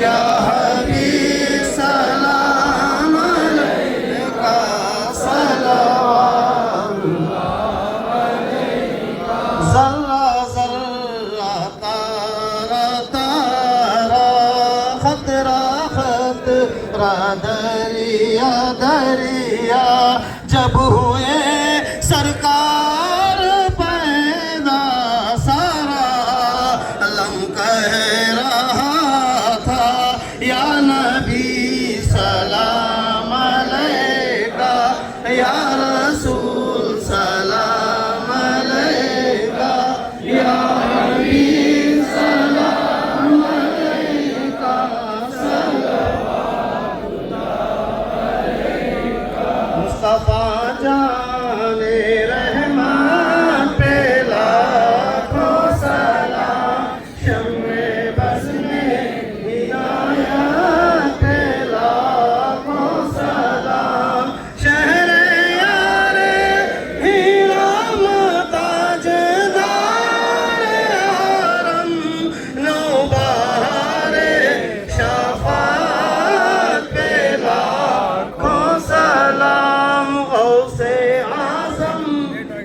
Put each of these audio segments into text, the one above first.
या हबीब सलाम अलैका सलवातुल्लाह अलैका जर्रा जर्रा तारा तारा खतरा खतरा दरिया दरिया जब हुए सरकार पैदा सारा अलम कह रहा था या नबी सलाम अलैका या रसूल सलाम अलैका या हबीब सलाम अलैका सलवातुल्लाह अलैका मुस्तफा जाने रहमान पे लाखों सलाम शम्मे बज़ में हिदायत पे लाखों सलाम शहरे यारे हीरा ताजदारे हरम नौबहारे शफाअत पे लाखों सलाम गौसे आज़म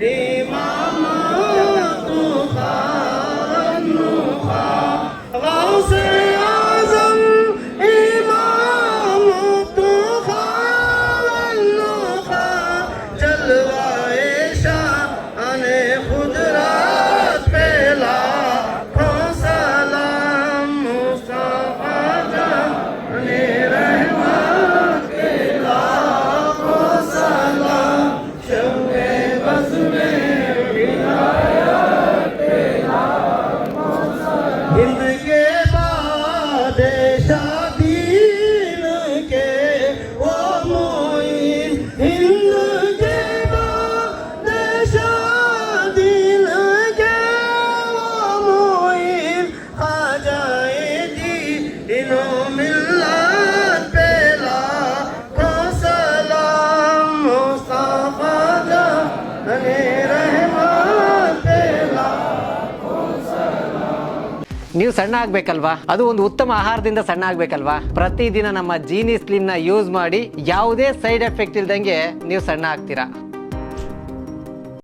इमाम तुखा नुखा गौसे आज़म इमाम तुखा नुखा जलवाए शान खुदरत पे लाखों सलाम मुस्तफा जाने रहमत पे लाखों सलाम शम्मे बज़ में हिदायत पे लाखों सलाम हिंद के बादशाह दीन के वो मोइन हिंद के बादशाह दीन के वो मोइन ख़ाजाए दीनो मिल्लत पे लाखों सलाम मुस्तफा जाने रहमत पे लाखों सलाम ನೀವು ಸಣ್ಣ ಆಗ್ಬೇಕಲ್ವಾ, ಅದು ಒಂದು ಉತ್ತಮ ಆಹಾರದಿಂದ ಸಣ್ಣ ಆಗ್ಬೇಕಲ್ವಾ. ಪ್ರತಿದಿನ ನಮ್ಮ ಜೀನಿ ಸ್ಲಿಮ್ ನ ಯೂಸ್ ಮಾಡಿ ಯಾವುದೇ ಸೈಡ್ ಎಫೆಕ್ಟ್ ಇಲ್ದಂಗೆ ನೀವು ಸಣ್ಣ ಆಗ್ತೀರಾ.